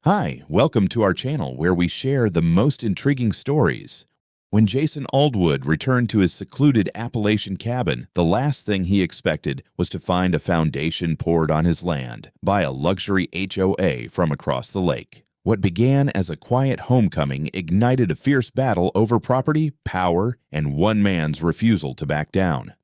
Hi, welcome to our channel where we share the most intriguing stories. When Jason Aldwood returned to his secluded Appalachian cabin, the last thing he expected was to find a foundation poured on his land by a luxury HOA from across the lake. What began as a quiet homecoming ignited a fierce battle over property, power, and one man's refusal to back down.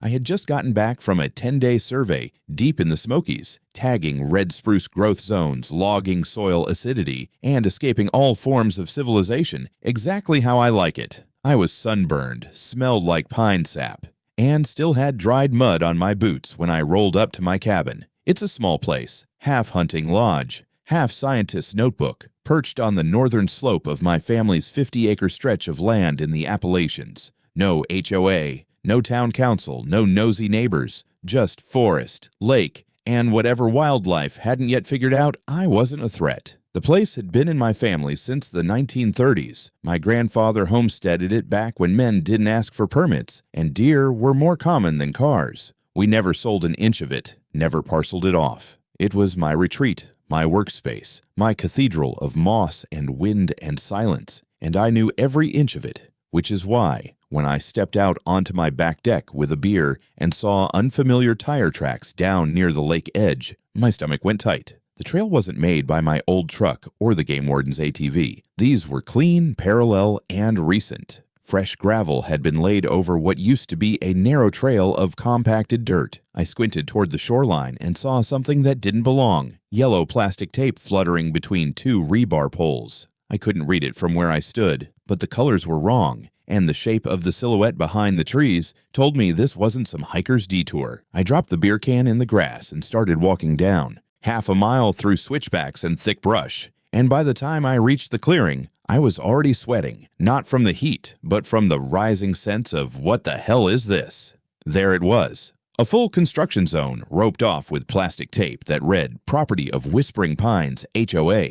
I had just gotten back from a 10-day survey deep in the Smokies, tagging red spruce growth zones, logging soil acidity, and escaping all forms of civilization exactly how I like it. I was sunburned, smelled like pine sap, and still had dried mud on my boots when I rolled up to my cabin. It's a small place, half hunting lodge, half scientist's notebook, perched on the northern slope of my family's 50-acre stretch of land in the Appalachians. No HOA. No town council, no nosy neighbors, just forest, lake, and whatever wildlife hadn't yet figured out I wasn't a threat. The place had been in my family since the 1930s. My grandfather homesteaded it back when men didn't ask for permits, and deer were more common than cars. We never sold an inch of it, never parceled it off. It was my retreat, my workspace, my cathedral of moss and wind and silence, and I knew every inch of it, which is why, when I stepped out onto my back deck with a beer and saw unfamiliar tire tracks down near the lake edge, my stomach went tight. The trail wasn't made by my old truck or the game warden's ATV. These were clean, parallel, and recent. Fresh gravel had been laid over what used to be a narrow trail of compacted dirt. I squinted toward the shoreline and saw something that didn't belong, yellow plastic tape fluttering between two rebar poles. I couldn't read it from where I stood, but the colors were wrong, and the shape of the silhouette behind the trees told me this wasn't some hiker's detour. I dropped the beer can in the grass and started walking down, half a mile through switchbacks and thick brush, and by the time I reached the clearing, I was already sweating, not from the heat, but from the rising sense of what the hell is this? There it was. A full construction zone roped off with plastic tape that read Property of Whispering Pines, HOA.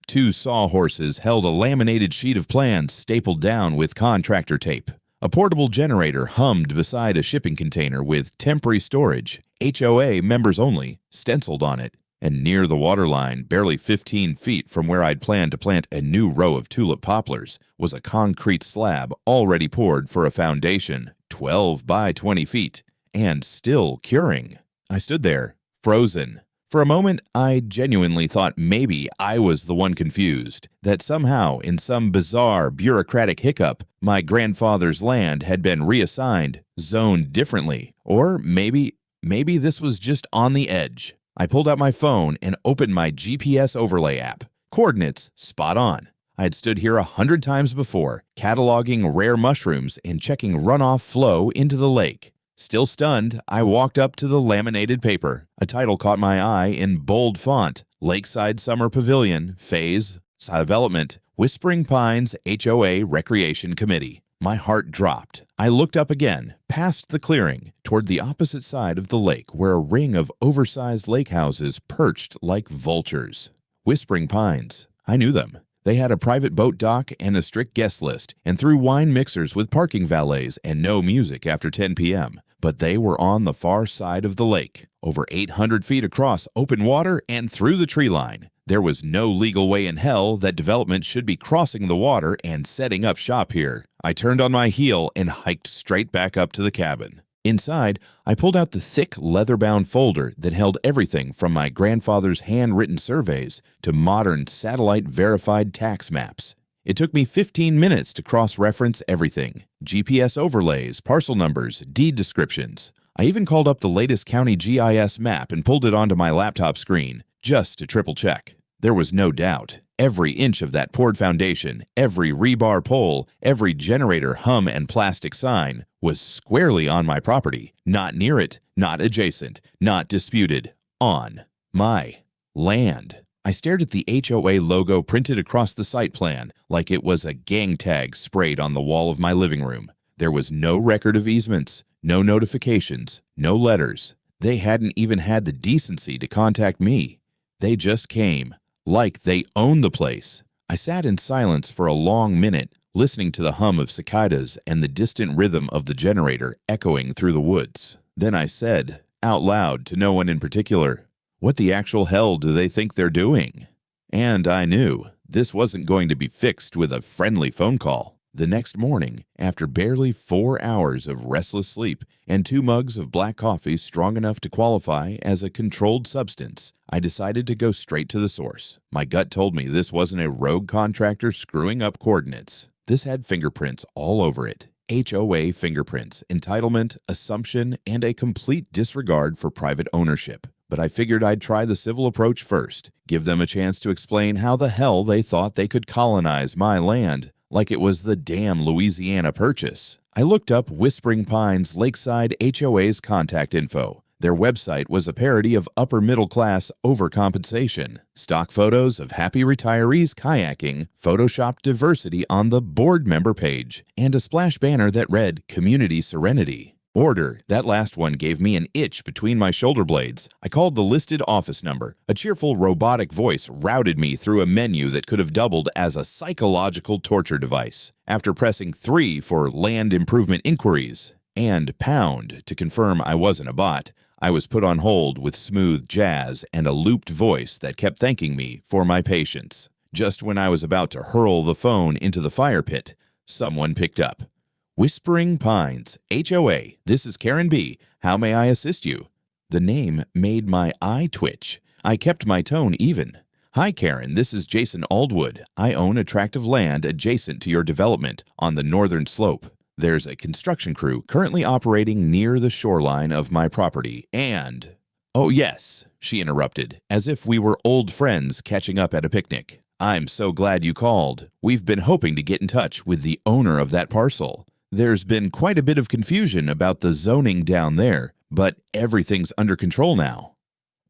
Two sawhorses held a laminated sheet of plans stapled down with contractor tape. A portable generator hummed beside a shipping container with temporary storage, HOA members only, stenciled on it. And near the waterline, barely 15 feet from where I'd planned to plant a new row of tulip poplars, was a concrete slab already poured for a foundation, 12 by 20 feet, and still curing. I stood there, frozen. For a moment, I genuinely thought maybe I was the one confused, that somehow, in some bizarre bureaucratic hiccup, my grandfather's land had been reassigned, zoned differently, or maybe this was just on the edge. I pulled out my phone and opened my GPS overlay app. Coordinates spot on. I had stood here 100 times before, cataloging rare mushrooms and checking runoff flow into the lake. Still stunned, I walked up to the laminated paper. A title caught my eye in bold font: Lakeside Summer Pavilion, Phase, Development, Whispering Pines HOA Recreation Committee. My heart dropped. I looked up again, past the clearing, toward the opposite side of the lake where a ring of oversized lake houses perched like vultures. Whispering Pines. I knew them. They had a private boat dock and a strict guest list, and threw wine mixers with parking valets and no music after 10 p.m. But they were on the far side of the lake, over 800 feet across open water and through the tree line. There was no legal way in hell that development should be crossing the water and setting up shop here. I turned on my heel and hiked straight back up to the cabin. Inside, I pulled out the thick leather-bound folder that held everything from my grandfather's handwritten surveys to modern satellite-verified tax maps. It took me 15 minutes to cross-reference everything: GPS overlays, parcel numbers, deed descriptions. I even called up the latest county GIS map and pulled it onto my laptop screen, just to triple-check. There was no doubt. Every inch of that poured foundation, every rebar pole, every generator hum and plastic sign was squarely on my property, not near it, not adjacent, not disputed, on my land. I stared at the HOA logo printed across the site plan like it was a gang tag sprayed on the wall of my living room. There was no record of easements, no notifications, no letters. They hadn't even had the decency to contact me. They just came, like they owned the place. I sat in silence for a long minute, listening to the hum of cicadas and the distant rhythm of the generator echoing through the woods. Then I said, out loud to no one in particular, "What the actual hell do they think they're doing?" And I knew this wasn't going to be fixed with a friendly phone call. The next morning, after barely 4 hours of restless sleep and 2 mugs of black coffee strong enough to qualify as a controlled substance, I decided to go straight to the source. My gut told me this wasn't a rogue contractor screwing up coordinates. This had fingerprints all over it. HOA fingerprints, entitlement, assumption, and a complete disregard for private ownership. But I figured I'd try the civil approach first, give them a chance to explain how the hell they thought they could colonize my land, like it was the damn Louisiana Purchase. I looked up Whispering Pines Lakeside HOA's contact info. Their website was a parody of upper-middle-class overcompensation. Stock photos of happy retirees kayaking, photoshopped diversity on the board member page, and a splash banner that read Community Serenity. Order. That last one gave me an itch between my shoulder blades. I called the listed office number. A cheerful robotic voice routed me through a menu that could have doubled as a psychological torture device. After pressing 3 for land improvement inquiries and pound to confirm I wasn't a bot, I was put on hold with smooth jazz and a looped voice that kept thanking me for my patience. Just when I was about to hurl the phone into the fire pit, someone picked up. Whispering Pines, HOA, this is Karen B. How may I assist you? The name made my eye twitch. I kept my tone even. Hi Karen, this is Jason Aldwood. I own a tract of land adjacent to your development on the northern slope. There's a construction crew currently operating near the shoreline of my property and... Oh yes, she interrupted, as if we were old friends catching up at a picnic. I'm so glad you called. We've been hoping to get in touch with the owner of that parcel. There's been quite a bit of confusion about the zoning down there, but everything's under control now.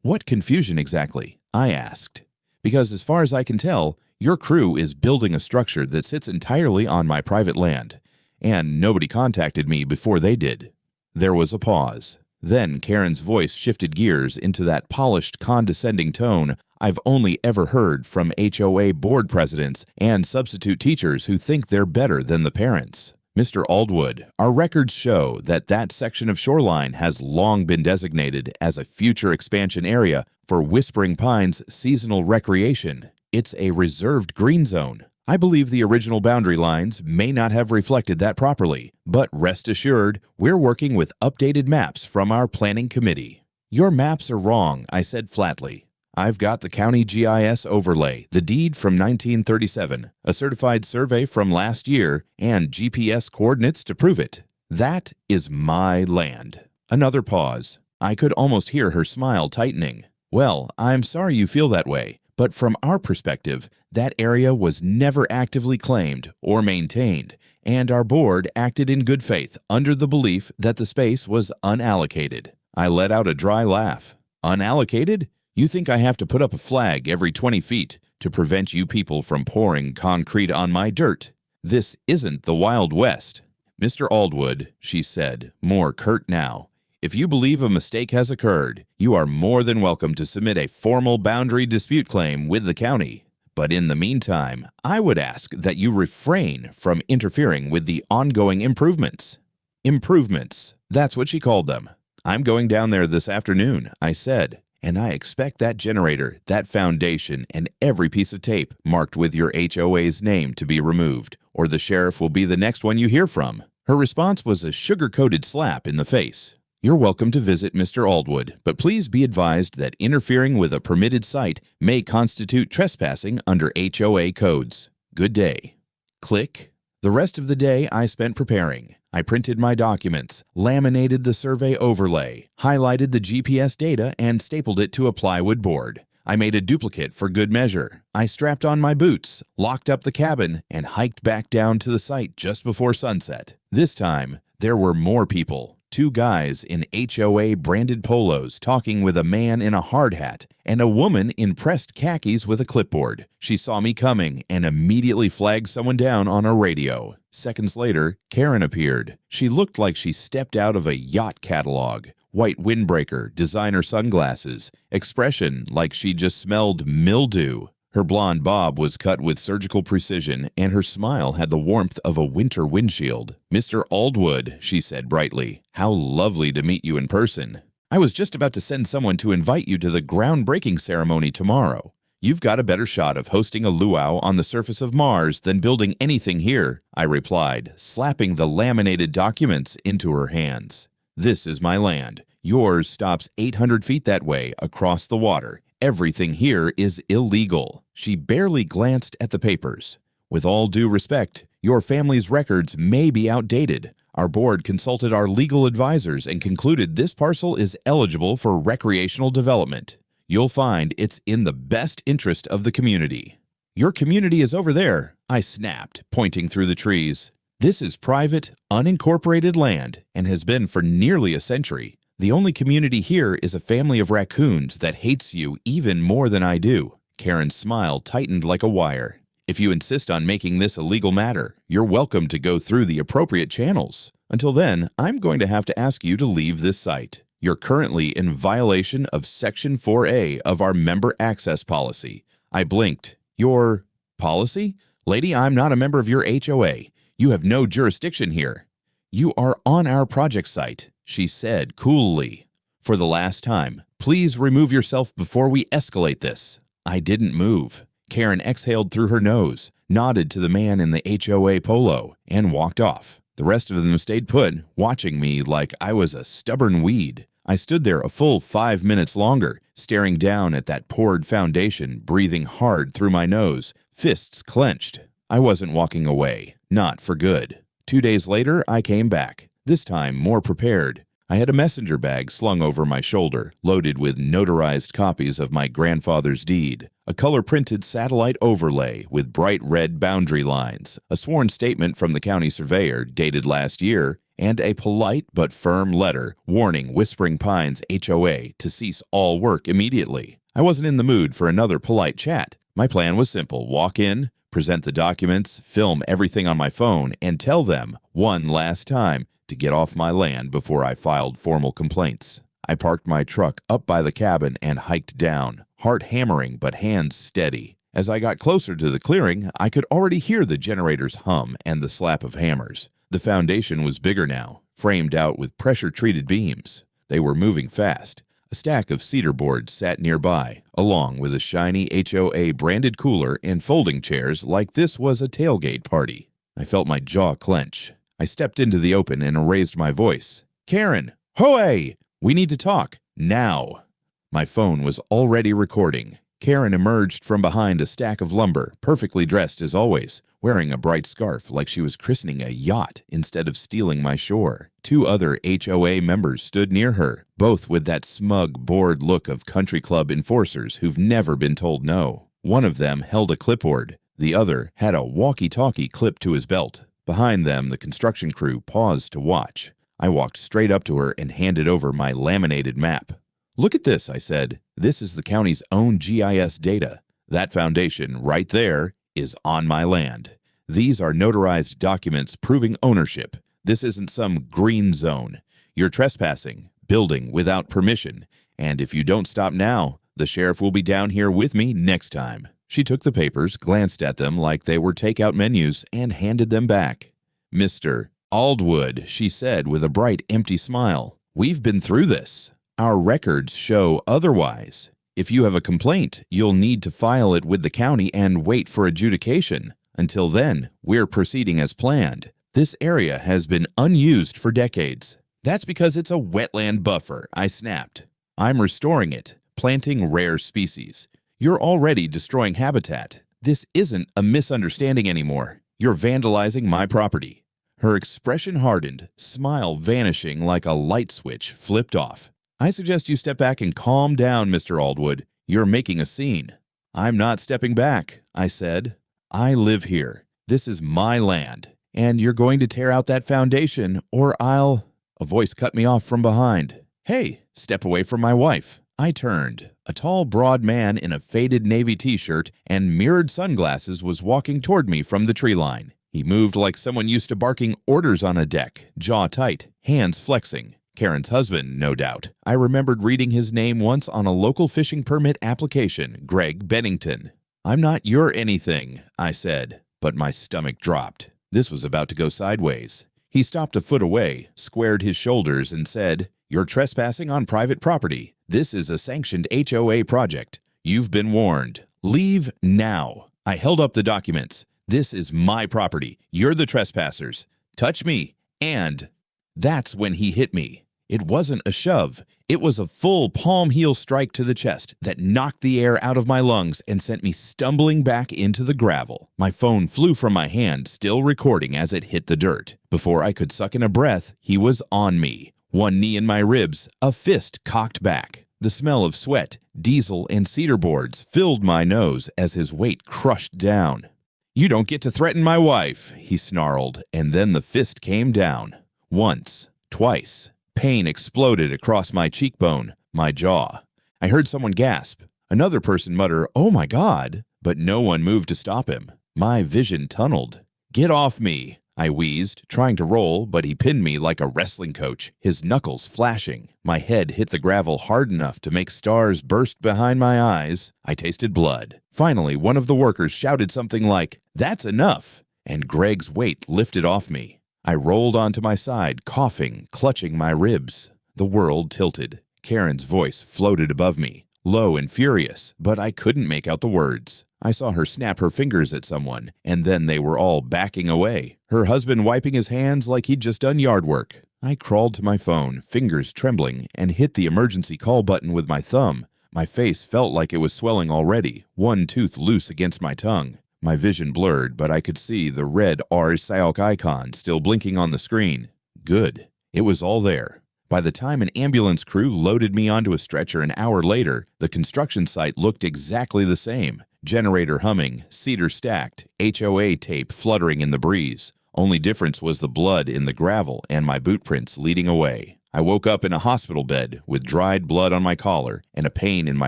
What confusion exactly? I asked. Because as far as I can tell, your crew is building a structure that sits entirely on my private land, and nobody contacted me before they did. There was a pause. Then Karen's voice shifted gears into that polished, condescending tone I've only ever heard from HOA board presidents and substitute teachers who think they're better than the parents. Mr. Aldwood, our records show that that section of shoreline has long been designated as a future expansion area for Whispering Pines seasonal recreation. It's a reserved green zone. I believe the original boundary lines may not have reflected that properly, but rest assured, we're working with updated maps from our planning committee. Your maps are wrong, I said flatly. I've got the county GIS overlay, the deed from 1937, a certified survey from last year, and GPS coordinates to prove it. That is my land. Another pause. I could almost hear her smile tightening. Well, I'm sorry you feel that way, but from our perspective, that area was never actively claimed or maintained, and our board acted in good faith under the belief that the space was unallocated. I let out a dry laugh. Unallocated? You think I have to put up a flag every 20 feet to prevent you people from pouring concrete on my dirt? This isn't the Wild West. Mr. Aldwood, she said, more curt now, if you believe a mistake has occurred, you are more than welcome to submit a formal boundary dispute claim with the county. But in the meantime, I would ask that you refrain from interfering with the ongoing improvements. Improvements, that's what she called them. I'm going down there this afternoon, I said. And I expect that generator, that foundation, and every piece of tape marked with your HOA's name to be removed, or the sheriff will be the next one you hear from. Her response was a sugar-coated slap in the face. You're welcome to visit Mr. Aldwood, but please be advised that interfering with a permitted site may constitute trespassing under HOA codes. Good day. Click. The rest of the day I spent preparing. I printed my documents, laminated the survey overlay, highlighted the GPS data, and stapled it to a plywood board. I made a duplicate for good measure. I strapped on my boots, locked up the cabin, and hiked back down to the site just before sunset. This time, there were more people. 2 guys in HOA branded polos talking with a man in a hard hat and a woman in pressed khakis with a clipboard. She saw me coming and immediately flagged someone down on a radio. Seconds later, Karen appeared. She looked like she stepped out of a yacht catalog. White windbreaker, designer sunglasses, expression like she just smelled mildew. Her blonde bob was cut with surgical precision, and her smile had the warmth of a winter windshield. Mr. Aldwood, she said brightly, how lovely to meet you in person. I was just about to send someone to invite you to the groundbreaking ceremony tomorrow. You've got a better shot of hosting a luau on the surface of Mars than building anything here, I replied, slapping the laminated documents into her hands. This is my land. Yours stops 800 feet that way across the water. Everything here is illegal. She barely glanced at the papers. With all due respect, your family's records may be outdated. Our board consulted our legal advisors and concluded this parcel is eligible for recreational development. You'll find it's in the best interest of the community. Your community is over there, I snapped, pointing through the trees. This is private, unincorporated land and has been for nearly a century. The only community here is a family of raccoons that hates you even more than I do. Karen's smile tightened like a wire. If you insist on making this a legal matter, you're welcome to go through the appropriate channels. Until then, I'm going to have to ask you to leave this site. You're currently in violation of Section 4A of our member access policy. I blinked. Your policy? Lady, I'm not a member of your HOA. You have no jurisdiction here. You are on our project site, she said coolly. For the last time, please remove yourself before we escalate this. I didn't move. Karen exhaled through her nose, nodded to the man in the HOA polo, and walked off. The rest of them stayed put, watching me like I was a stubborn weed. I stood there a full 5 minutes longer, staring down at that poured foundation, breathing hard through my nose, fists clenched. I wasn't walking away, not for good. 2 days later, I came back, this time more prepared. I had a messenger bag slung over my shoulder, loaded with notarized copies of my grandfather's deed, a color-printed satellite overlay with bright red boundary lines, a sworn statement from the county surveyor dated last year, and a polite but firm letter warning Whispering Pines HOA to cease all work immediately. I wasn't in the mood for another polite chat. My plan was simple: walk in, present the documents, film everything on my phone, and tell them, one last time, to get off my land before I filed formal complaints. I parked my truck up by the cabin and hiked down, heart hammering but hands steady. As I got closer to the clearing, I could already hear the generators hum and the slap of hammers. The foundation was bigger now, framed out with pressure-treated beams. They were moving fast. A stack of cedar boards sat nearby, along with a shiny HOA-branded cooler and folding chairs like this was a tailgate party. I felt my jaw clench. I stepped into the open and raised my voice. Karen, HOA! We need to talk, now. My phone was already recording. Karen emerged from behind a stack of lumber, perfectly dressed as always, wearing a bright scarf like she was christening a yacht instead of stealing my shore. 2 other HOA members stood near her, both with that smug, bored look of country club enforcers who've never been told no. One of them held a clipboard. The other had a walkie-talkie clipped to his belt. Behind them, the construction crew paused to watch. I walked straight up to her and handed over my laminated map. Look at this, I said. This is the county's own GIS data. That foundation right there is on my land. These are notarized documents proving ownership. This isn't some green zone. You're trespassing, building without permission, and if you don't stop now, the sheriff will be down here with me next time. She took the papers, glanced at them like they were takeout menus, and handed them back. Mr. Aldwood, she said with a bright, empty smile, we've been through this. Our records show otherwise. If you have a complaint, you'll need to file it with the county and wait for adjudication. Until then, we're proceeding as planned. This area has been unused for decades. That's because it's a wetland buffer, I snapped. I'm restoring it, planting rare species. You're already destroying habitat. This isn't a misunderstanding anymore. You're vandalizing my property. Her expression hardened, smile vanishing like a light switch flipped off. I suggest you step back and calm down, Mr. Aldwood. You're making a scene. I'm not stepping back, I said. I live here. This is my land. And you're going to tear out that foundation, or I'll... A voice cut me off from behind. Hey, step away from my wife. I turned. A tall, broad man in a faded navy t-shirt and mirrored sunglasses was walking toward me from the tree line. He moved like someone used to barking orders on a deck, jaw tight, hands flexing. Karen's husband, no doubt. I remembered reading his name once on a local fishing permit application, Greg Bennington. I'm not your anything, I said, but my stomach dropped. This was about to go sideways. He stopped a foot away, squared his shoulders, and said, You're trespassing on private property. This is a sanctioned HOA project. You've been warned. "Leave now." I held up the documents. "This is my property. You're the trespassers. Touch me." And that's when he hit me. It wasn't a shove. It was a full palm heel strike to the chest that knocked the air out of my lungs and sent me stumbling back into the gravel. My phone flew from my hand, still recording as it hit the dirt. Before I could suck in a breath, he was on me. One knee in my ribs, a fist cocked back. The smell of sweat, diesel, and cedar boards filled my nose as his weight crushed down. "You don't get to threaten my wife," he snarled, and then the fist came down. Once, twice. Pain exploded across my cheekbone, my jaw. I heard someone gasp. Another person mutter, "Oh my God," but no one moved to stop him. My vision tunneled. "Get off me," I wheezed, trying to roll, but he pinned me like a wrestling coach, his knuckles flashing. My head hit the gravel hard enough to make stars burst behind my eyes. I tasted blood. Finally, one of the workers shouted something like, "That's enough," and Greg's weight lifted off me. I rolled onto my side, coughing, clutching my ribs. The world tilted. Karen's voice floated above me, low and furious, but I couldn't make out the words. I saw her snap her fingers at someone, and then they were all backing away, her husband wiping his hands like he'd just done yard work. I crawled to my phone, fingers trembling, and hit the emergency call button with my thumb. My face felt like it was swelling already, one tooth loose against my tongue. My vision blurred, but I could see the red RSIOC icon still blinking on the screen. Good. It was all there. By the time an ambulance crew loaded me onto a stretcher an hour later, the construction site looked exactly the same. Generator humming, cedar stacked, HOA tape fluttering in the breeze. Only difference was the blood in the gravel and my boot prints leading away. I woke up in a hospital bed with dried blood on my collar and a pain in my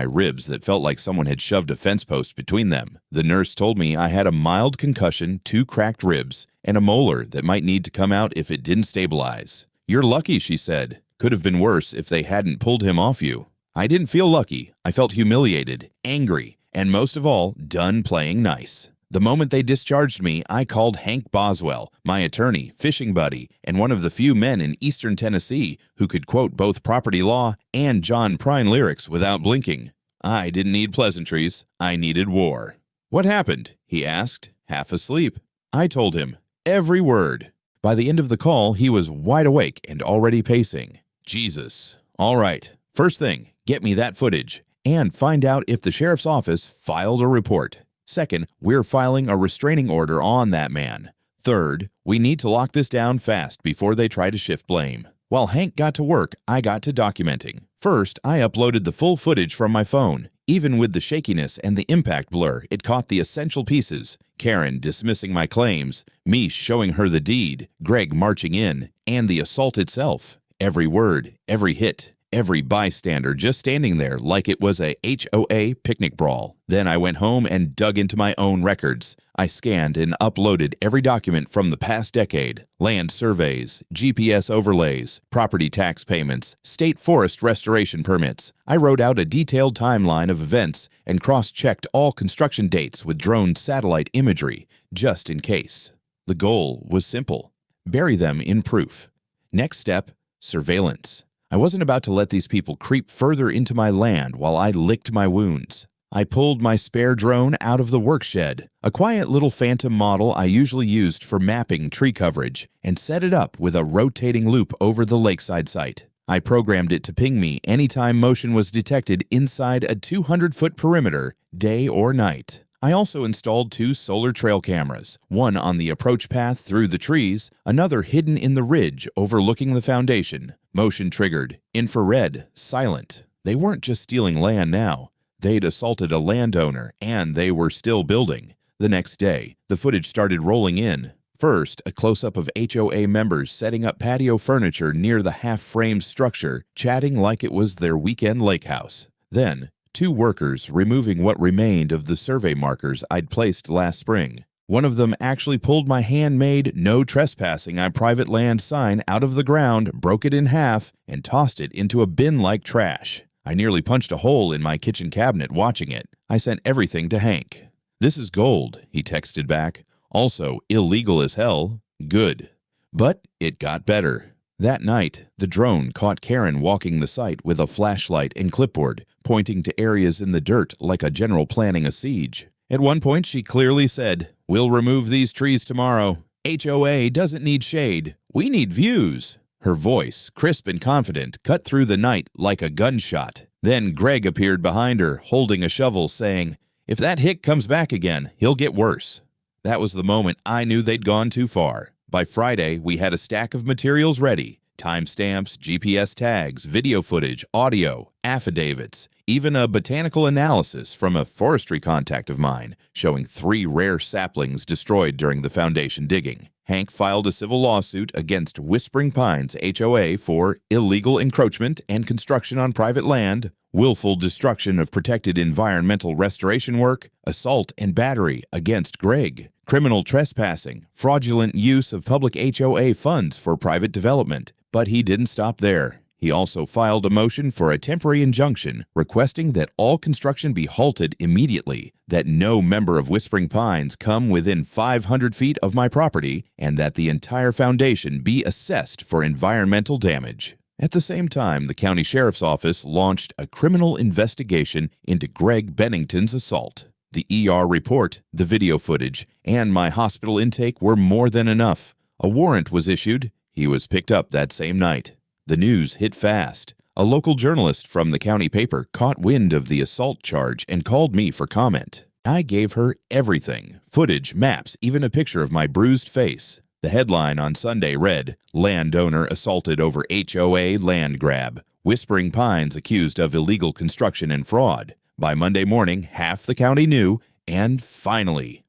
ribs that felt like someone had shoved a fence post between them. The nurse told me I had a mild concussion, 2 cracked ribs, and a molar that might need to come out if it didn't stabilize. "You're lucky," she said. "Could have been worse if they hadn't pulled him off you." I didn't feel lucky. I felt humiliated, angry, and most of all, done playing nice. The moment they discharged me, I called Hank Boswell, my attorney, fishing buddy, and one of the few men in eastern Tennessee who could quote both property law and John Prine lyrics without blinking. I didn't need pleasantries. I needed war. "What happened?" he asked, half asleep. I told him every word. By the end of the call, he was wide awake and already pacing. "Jesus. All right. First thing, get me that footage and find out if the sheriff's office filed a report. Second, we're filing a restraining order on that man. Third, we need to lock this down fast before they try to shift blame." While Hank got to work, I got to documenting. First, I uploaded the full footage from my phone. Even with the shakiness and the impact blur, it caught the essential pieces. Karen dismissing my claims, me showing her the deed, Greg marching in, and the assault itself. Every word, every hit, every bystander just standing there like it was a HOA picnic brawl. Then I went home and dug into my own records. I scanned and uploaded every document from the past decade: land surveys, GPS overlays, property tax payments, state forest restoration permits. I wrote out a detailed timeline of events and cross-checked all construction dates with drone satellite imagery, just in case. The goal was simple: bury them in proof. Next step, surveillance. I wasn't about to let these people creep further into my land while I licked my wounds. I pulled my spare drone out of the work shed, a quiet little Phantom model I usually used for mapping tree coverage, and set it up with a rotating loop over the lakeside site. I programmed it to ping me anytime motion was detected inside a 200-foot perimeter, day or night. I also installed 2 solar trail cameras, one on the approach path through the trees, another hidden in the ridge overlooking the foundation. Motion triggered, infrared, silent. They weren't just stealing land now. They'd assaulted a landowner, and they were still building. The next day, the footage started rolling in. First, a close-up of HOA members setting up patio furniture near the half-framed structure, chatting like it was their weekend lake house. Then, 2 workers removing what remained of the survey markers I'd placed last spring. One of them actually pulled my handmade "No Trespassing on Private Land" sign out of the ground, broke it in half, and tossed it into a bin like trash. I nearly punched a hole in my kitchen cabinet watching it. I sent everything to Hank. "This is gold," he texted back. "Also illegal as hell. Good." But it got better. That night, the drone caught Karen walking the site with a flashlight and clipboard, pointing to areas in the dirt like a general planning a siege. At one point, she clearly said, "We'll remove these trees tomorrow. HOA doesn't need shade. We need views." Her voice, crisp and confident, cut through the night like a gunshot. Then Greg appeared behind her, holding a shovel, saying, "If that hick comes back again, he'll get worse." That was the moment I knew they'd gone too far. By Friday, we had a stack of materials ready: timestamps, GPS tags, video footage, audio, affidavits, even a botanical analysis from a forestry contact of mine showing 3 rare saplings destroyed during the foundation digging. Hank filed a civil lawsuit against Whispering Pines HOA for illegal encroachment and construction on private land, willful destruction of protected environmental restoration work, assault and battery against Greg, criminal trespassing, fraudulent use of public HOA funds for private development. But he didn't stop there. He also filed a motion for a temporary injunction requesting that all construction be halted immediately, that no member of Whispering Pines come within 500 feet of my property, and that the entire foundation be assessed for environmental damage. At the same time, the county sheriff's office launched a criminal investigation into Greg Bennington's assault. The ER report, the video footage, and my hospital intake were more than enough. A warrant was issued. He was picked up that same night. The news hit fast. A local journalist from the county paper caught wind of the assault charge and called me for comment. I gave her everything: footage, maps, even a picture of my bruised face. The headline on Sunday read, "Landowner assaulted over HOA land grab. Whispering Pines accused of illegal construction and fraud." By Monday morning, half the county knew, and finally,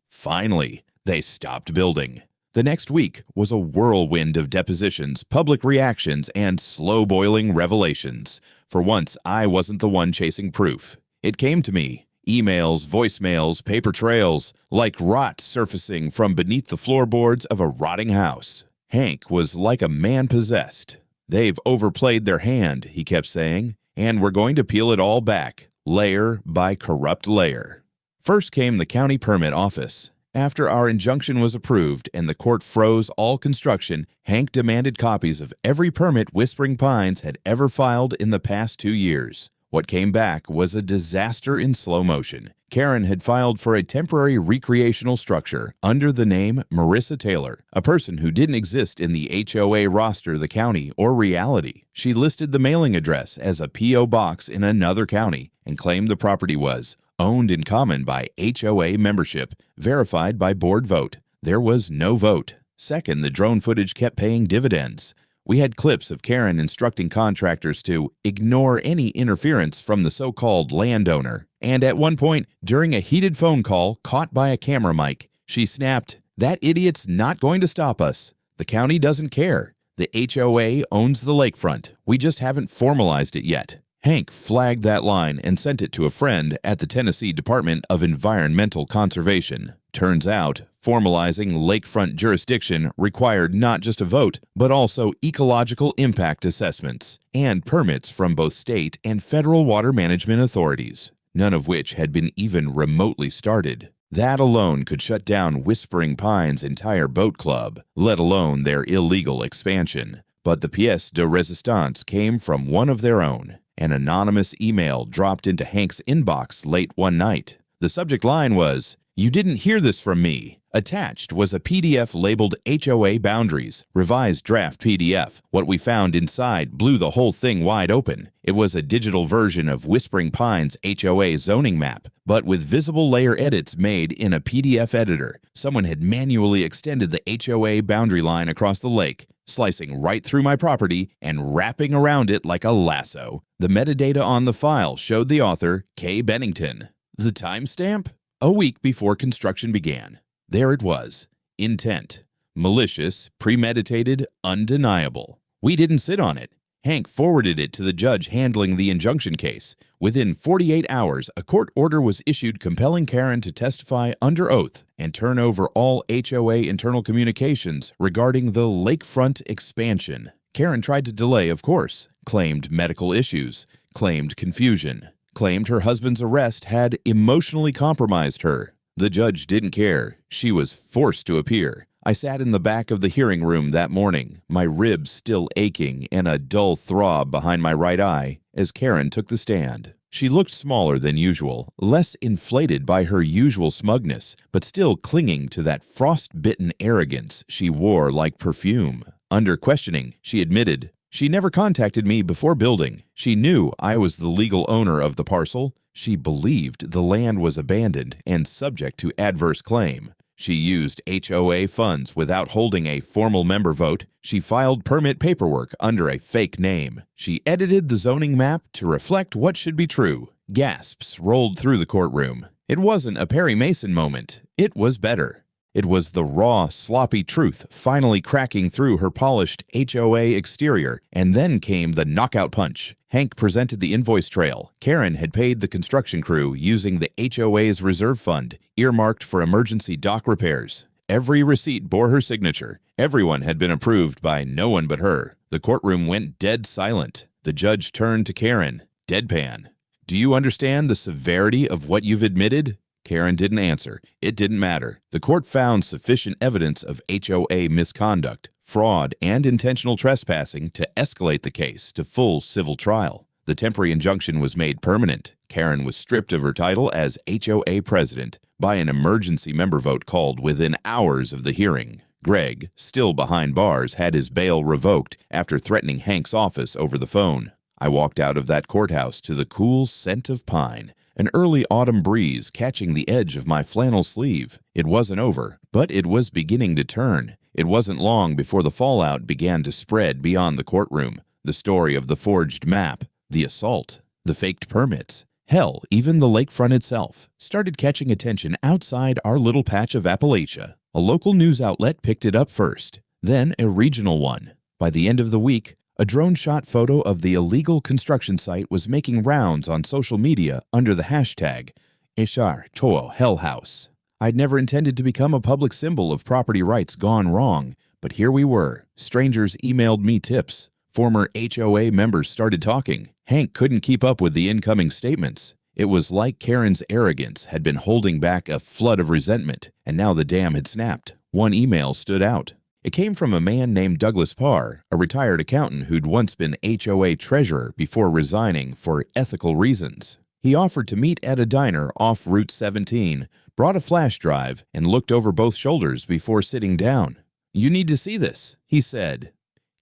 they stopped building. The next week was a whirlwind of depositions, public reactions, and slow-boiling revelations. For once, I wasn't the one chasing proof. It came to me. Emails, voicemails, paper trails, like rot surfacing from beneath the floorboards of a rotting house. Hank was like a man possessed. "They've overplayed their hand," he kept saying, "and we're going to peel it all back, layer by corrupt layer." First came the county permit office. After our injunction was approved and the court froze all construction, Hank demanded copies of every permit Whispering Pines had ever filed in the past 2 years. What came back was a disaster in slow motion. Karen had filed for a temporary recreational structure under the name Marissa Taylor, a person who didn't exist in the HOA roster, the county, or reality. She listed the mailing address as a P.O. box in another county and claimed the property was owned in common by HOA membership, verified by board vote. There was no vote. Second, the drone footage kept paying dividends. We had clips of Karen instructing contractors to ignore any interference from the so-called landowner. And at one point, during a heated phone call caught by a camera mic, she snapped, "That idiot's not going to stop us. The county doesn't care. The HOA owns the lakefront. We just haven't formalized it yet." Hank flagged that line and sent it to a friend at the Tennessee Department of Environmental Conservation. Turns out, formalizing lakefront jurisdiction required not just a vote, but also ecological impact assessments and permits from both state and federal water management authorities, none of which had been even remotely started. That alone could shut down Whispering Pines' entire boat club, let alone their illegal expansion. But the pièce de résistance came from one of their own. An anonymous email dropped into Hank's inbox late one night. The subject line was, "You didn't hear this from me." Attached was a PDF labeled HOA Boundaries, revised draft PDF. What we found inside blew the whole thing wide open. It was a digital version of Whispering Pines' HOA zoning map, but with visible layer edits made in a PDF editor. Someone had manually extended the HOA boundary line across the lake, slicing right through my property and wrapping around it like a lasso. The metadata on the file showed the author, K. Bennington. The timestamp? A week before construction began. There it was. Intent. Malicious, premeditated, undeniable. We didn't sit on it. Hank forwarded it to the judge handling the injunction case. Within 48 hours, a court order was issued compelling Karen to testify under oath and turn over all HOA internal communications regarding the lakefront expansion. Karen tried to delay, of course, claimed medical issues, claimed confusion, claimed her husband's arrest had emotionally compromised her. The judge didn't care. She was forced to appear. I sat in the back of the hearing room that morning, my ribs still aching and a dull throb behind my right eye, as Karen took the stand. She looked smaller than usual, less inflated by her usual smugness, but still clinging to that frost-bitten arrogance she wore like perfume. Under questioning, she admitted, "She never contacted me before building. She knew I was the legal owner of the parcel. She believed the land was abandoned and subject to adverse claim. She used HOA funds without holding a formal member vote. She filed permit paperwork under a fake name. She edited the zoning map to reflect what should be true." Gasps rolled through the courtroom. It wasn't a Perry Mason moment. It was better. It was the raw, sloppy truth finally cracking through her polished HOA exterior, and then came the knockout punch. Hank presented the invoice trail. Karen had paid the construction crew using the HOA's reserve fund, earmarked for emergency dock repairs. Every receipt bore her signature. Everyone had been approved by no one but her. The courtroom went dead silent. The judge turned to Karen, deadpan. "Do you understand the severity of what you've admitted?" Karen didn't answer. It didn't matter. The court found sufficient evidence of HOA misconduct, fraud, and intentional trespassing to escalate the case to full civil trial. The temporary injunction was made permanent. Karen was stripped of her title as HOA president by an emergency member vote called within hours of the hearing. Greg, still behind bars, had his bail revoked after threatening Hank's office over the phone. I walked out of that courthouse to the cool scent of pine, an early autumn breeze catching the edge of my flannel sleeve. It wasn't over, but it was beginning to turn. It wasn't long before the fallout began to spread beyond the courtroom. The story of the forged map, the assault, the faked permits, hell, even the lakefront itself, started catching attention outside our little patch of Appalachia. A local news outlet picked it up first, then a regional one. By the end of the week, a drone-shot photo of the illegal construction site was making rounds on social media under the hashtag HOA Hell House. I'd never intended to become a public symbol of property rights gone wrong, but here we were. Strangers emailed me tips. Former HOA members started talking. Hank couldn't keep up with the incoming statements. It was like Karen's arrogance had been holding back a flood of resentment, and now the dam had snapped. One email stood out. It came from a man named Douglas Parr, a retired accountant who'd once been HOA treasurer before resigning for ethical reasons. He offered to meet at a diner off Route 17, brought a flash drive, and looked over both shoulders before sitting down. "You need to see this," he said.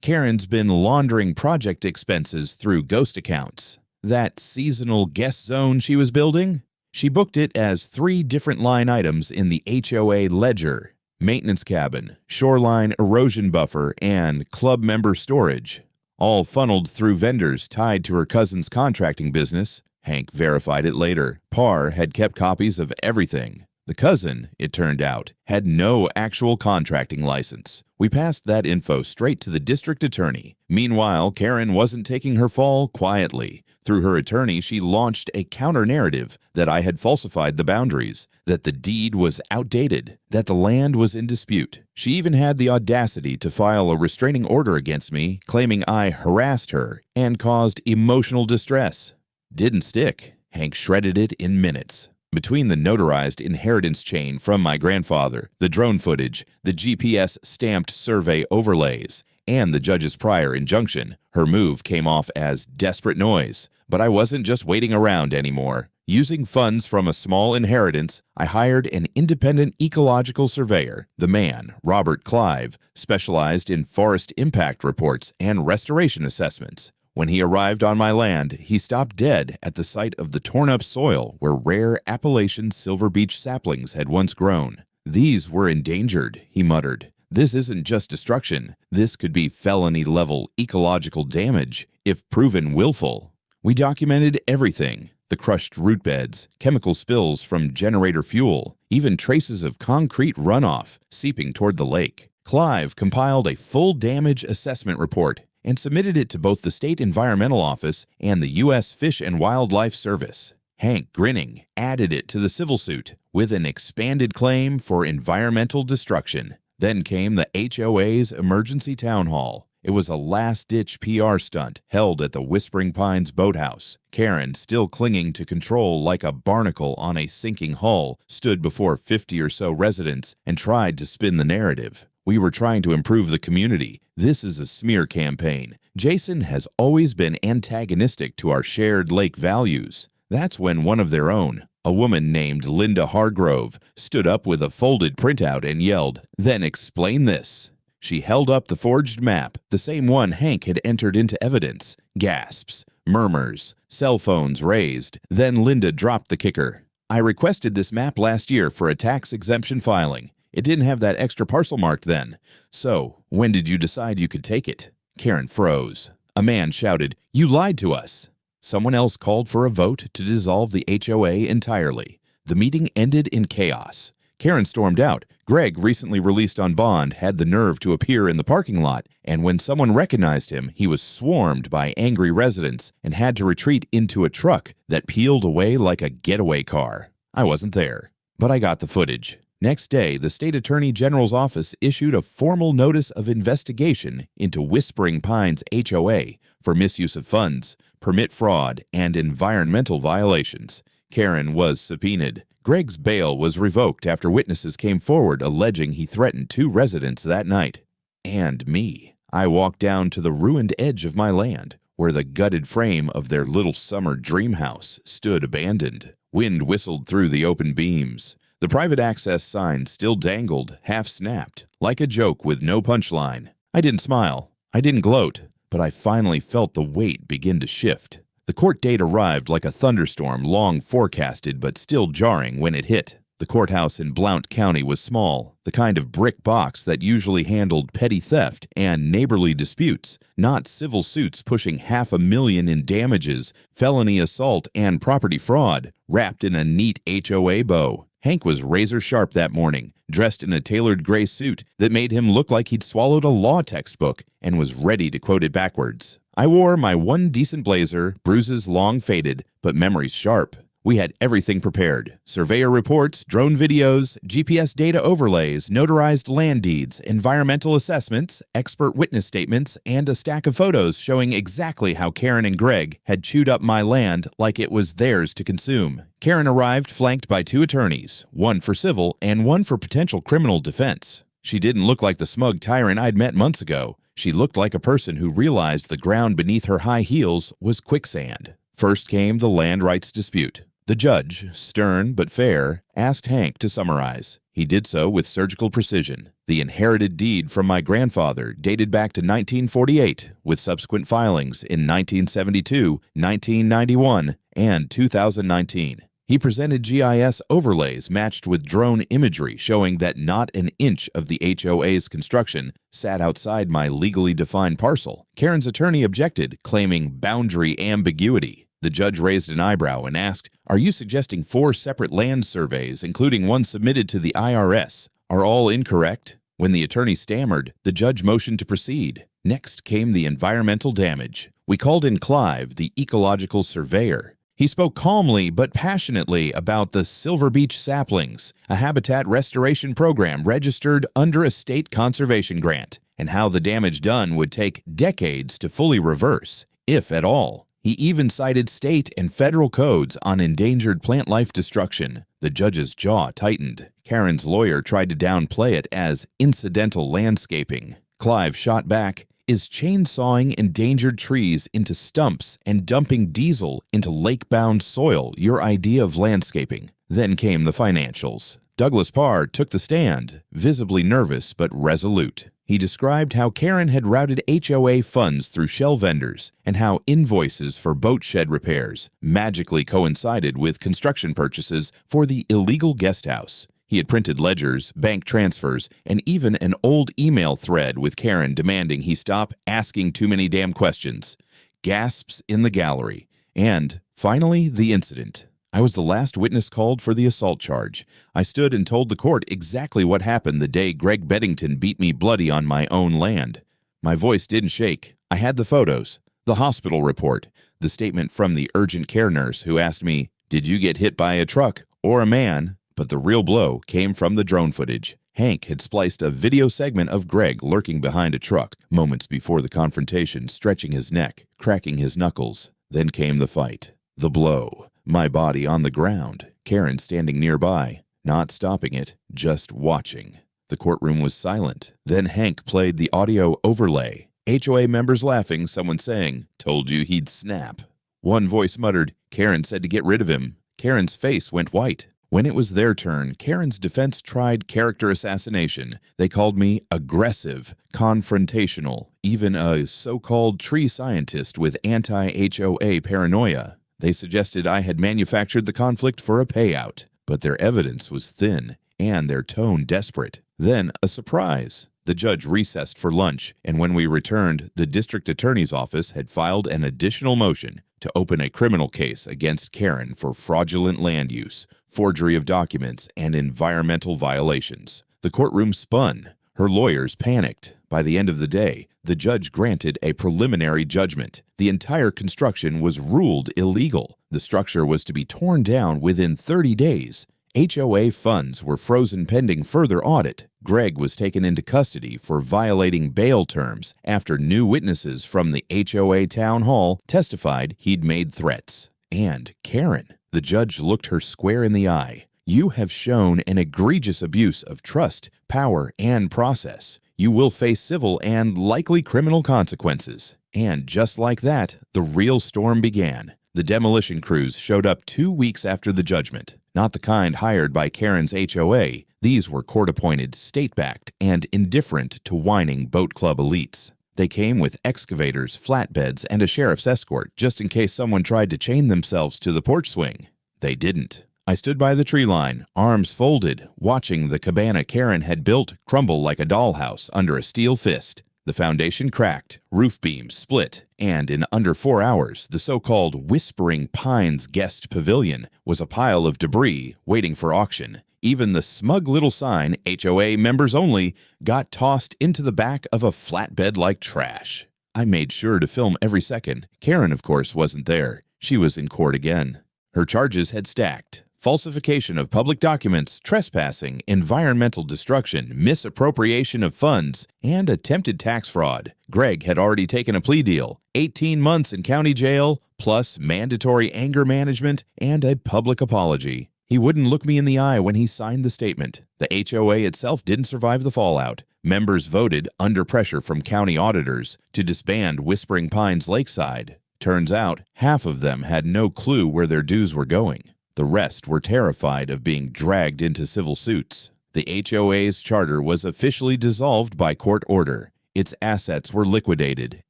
Karen's been laundering project expenses through ghost accounts. That seasonal guest zone she was building? She booked it as 3 different line items in the HOA ledger: maintenance cabin, shoreline erosion buffer, and club member storage, all funneled through vendors tied to her cousin's contracting business. Hank verified it later. Parr had kept copies of everything. The cousin, it turned out, had no actual contracting license. We passed that info straight to the district attorney. Meanwhile, Karen wasn't taking her fall quietly. Through her attorney, she launched a counter-narrative that I had falsified the boundaries, that the deed was outdated, that the land was in dispute. She even had the audacity to file a restraining order against me, claiming I harassed her and caused emotional distress. Didn't stick. Hank shredded it in minutes. Between the notarized inheritance chain from my grandfather, the drone footage, the GPS-stamped survey overlays, and the judge's prior injunction, her move came off as desperate noise. But I wasn't just waiting around anymore. Using funds from a small inheritance, I hired an independent ecological surveyor. The man, Robert Clive, specialized in forest impact reports and restoration assessments. When he arrived on my land, he stopped dead at the site of the torn-up soil where rare Appalachian silver beech saplings had once grown. "These were endangered," he muttered. "This isn't just destruction. This could be felony-level ecological damage, if proven willful." We documented everything: the crushed root beds, chemical spills from generator fuel, even traces of concrete runoff seeping toward the lake. Clive compiled a full damage assessment report and submitted it to both the State Environmental Office and the U.S. Fish and Wildlife Service. Hank, grinning, added it to the civil suit with an expanded claim for environmental destruction. Then came the HOA's emergency town hall. It was a last-ditch PR stunt held at the Whispering Pines boathouse. Karen, still clinging to control like a barnacle on a sinking hull, stood before 50 or so residents and tried to spin the narrative. We were trying to improve the community. This is a smear campaign. Jason has always been antagonistic to our shared lake values. That's when one of their own, a woman named Linda Hargrove, stood up with a folded printout and yelled, "Then explain this." She held up the forged map, the same one Hank had entered into evidence. Gasps, murmurs, cell phones raised. Then Linda dropped the kicker. "I requested this map last year for a tax exemption filing. It didn't have that extra parcel marked then. So, when did you decide you could take it?" Karen froze. A man shouted, "You lied to us." Someone else called for a vote to dissolve the HOA entirely. The meeting ended in chaos. Karen stormed out. Greg, recently released on bond, had the nerve to appear in the parking lot, and when someone recognized him, he was swarmed by angry residents and had to retreat into a truck that peeled away like a getaway car. I wasn't there, but I got the footage. Next day, the state attorney general's office issued a formal notice of investigation into Whispering Pines HOA for misuse of funds, permit fraud, and environmental violations. Karen was subpoenaed. Greg's bail was revoked after witnesses came forward alleging he threatened 2 residents that night. And me. I walked down to the ruined edge of my land, where the gutted frame of their little summer dream house stood abandoned. Wind whistled through the open beams. The private access sign still dangled, half-snapped, like a joke with no punchline. I didn't smile. I didn't gloat. But I finally felt the weight begin to shift. The court date arrived like a thunderstorm long forecasted but still jarring when it hit. The courthouse in Blount County was small, the kind of brick box that usually handled petty theft and neighborly disputes, not civil suits pushing $500,000 in damages, felony assault, and property fraud, wrapped in a neat HOA bow. Hank was razor sharp that morning, dressed in a tailored gray suit that made him look like he'd swallowed a law textbook and was ready to quote it backwards. I wore my one decent blazer, bruises long faded, but memories sharp. We had everything prepared. Surveyor reports, drone videos, GPS data overlays, notarized land deeds, environmental assessments, expert witness statements, and a stack of photos showing exactly how Karen and Greg had chewed up my land like it was theirs to consume. Karen arrived flanked by 2 attorneys, one for civil and one for potential criminal defense. She didn't look like the smug tyrant I'd met months ago. She looked like a person who realized the ground beneath her high heels was quicksand. First came the land rights dispute. The judge, stern but fair, asked Hank to summarize. He did so with surgical precision. The inherited deed from my grandfather dated back to 1948, with subsequent filings in 1972, 1991, and 2019. He presented GIS overlays matched with drone imagery showing that not an inch of the HOA's construction sat outside my legally defined parcel. Karen's attorney objected, claiming boundary ambiguity. The judge raised an eyebrow and asked, "Are you suggesting 4 separate land surveys, including one submitted to the IRS, are all incorrect?" When the attorney stammered, the judge motioned to proceed. Next came the environmental damage. We called in Clive, the ecological surveyor. He spoke calmly but passionately about the Silver Beach saplings, a habitat restoration program registered under a state conservation grant, and how the damage done would take decades to fully reverse, if at all. He even cited state and federal codes on endangered plant life destruction. The judge's jaw tightened. Karen's lawyer tried to downplay it as incidental landscaping. Clive shot back, "Is chainsawing endangered trees into stumps and dumping diesel into lake-bound soil your idea of landscaping?" Then came the financials. Douglas Parr took the stand, visibly nervous but resolute. He described how Karen had routed HOA funds through shell vendors and how invoices for boat shed repairs magically coincided with construction purchases for the illegal guest house. He had printed ledgers, bank transfers, and even an old email thread with Karen demanding he stop asking too many damn questions. Gasps in the gallery. And, finally, the incident. I was the last witness called for the assault charge. I stood and told the court exactly what happened the day Greg Beddington beat me bloody on my own land. My voice didn't shake. I had the photos, the hospital report, the statement from the urgent care nurse who asked me, "Did you get hit by a truck or a man?" But the real blow came from the drone footage. Hank had spliced a video segment of Greg lurking behind a truck, moments before the confrontation, stretching his neck, cracking his knuckles. Then came the fight. The blow. My body on the ground, Karen standing nearby, not stopping it, just watching. The courtroom was silent. Then Hank played the audio overlay. HOA members laughing, someone saying, "Told you he'd snap." One voice muttered, "Karen said to get rid of him." Karen's face went white. When it was their turn, Karen's defense tried character assassination. They called me aggressive, confrontational, even a so-called tree scientist with anti-HOA paranoia. They suggested I had manufactured the conflict for a payout, but their evidence was thin and their tone desperate. Then a surprise. The judge recessed for lunch, and when we returned, the district attorney's office had filed an additional motion to open a criminal case against Karen for fraudulent land use, forgery of documents, and environmental violations. The courtroom spun. Her lawyers panicked. By the end of the day, the judge granted a preliminary judgment. The entire construction was ruled illegal. The structure was to be torn down within 30 days. HOA funds were frozen pending further audit. Greg was taken into custody for violating bail terms after new witnesses from the HOA town hall testified he'd made threats. And Karen, the judge looked her square in the eye. "You have shown an egregious abuse of trust, power, and process. You will face civil and likely criminal consequences." And just like that, the real storm began. The demolition crews showed up 2 weeks after the judgment. Not the kind hired by Karen's HOA. These were court-appointed, state-backed, and indifferent to whining boat club elites. They came with excavators, flatbeds, and a sheriff's escort just in case someone tried to chain themselves to the porch swing. They didn't. I stood by the tree line, arms folded, watching the cabana Karen had built crumble like a dollhouse under a steel fist. The foundation cracked, roof beams split, and in under 4 hours, the so-called Whispering Pines guest pavilion was a pile of debris waiting for auction. Even the smug little sign, "HOA members only," got tossed into the back of a flatbed like trash. I made sure to film every second. Karen, of course, wasn't there. She was in court again. Her charges had stacked. Falsification of public documents, trespassing, environmental destruction, misappropriation of funds, and attempted tax fraud. Greg had already taken a plea deal, 18 months in county jail, plus mandatory anger management and a public apology. He wouldn't look me in the eye when he signed the statement. The HOA itself didn't survive the fallout. Members voted, under pressure from county auditors, to disband Whispering Pines Lakeside. Turns out, half of them had no clue where their dues were going. The rest were terrified of being dragged into civil suits. The HOA's charter was officially dissolved by court order. Its assets were liquidated,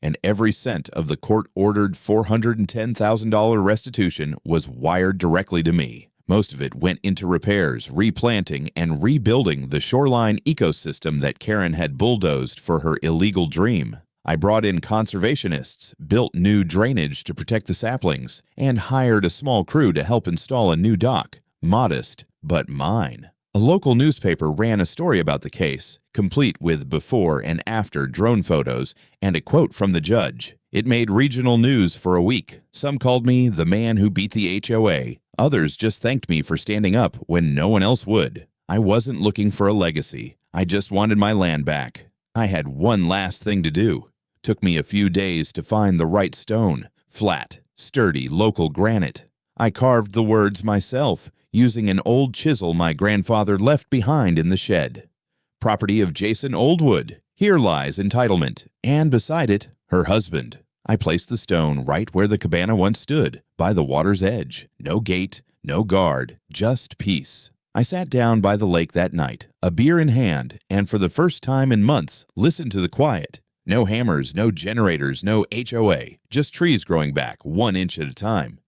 and every cent of the court-ordered $410,000 restitution was wired directly to me. Most of it went into repairs, replanting, and rebuilding the shoreline ecosystem that Karen had bulldozed for her illegal dream. I brought in conservationists, built new drainage to protect the saplings, and hired a small crew to help install a new dock. Modest, but mine. A local newspaper ran a story about the case, complete with before and after drone photos and a quote from the judge. It made regional news for a week. Some called me the man who beat the HOA. Others just thanked me for standing up when no one else would. I wasn't looking for a legacy. I just wanted my land back. I had one last thing to do. Took me a few days to find the right stone, flat, sturdy, local granite. I carved the words myself, using an old chisel my grandfather left behind in the shed. Property of Jason Oldwood. Here lies entitlement, and beside it, her husband. I placed the stone right where the cabana once stood, by the water's edge. No gate, no guard, just peace. I sat down by the lake that night, a beer in hand, and for the first time in months, listened to the quiet. No hammers, no generators, no HOA, just trees growing back 1 inch at a time.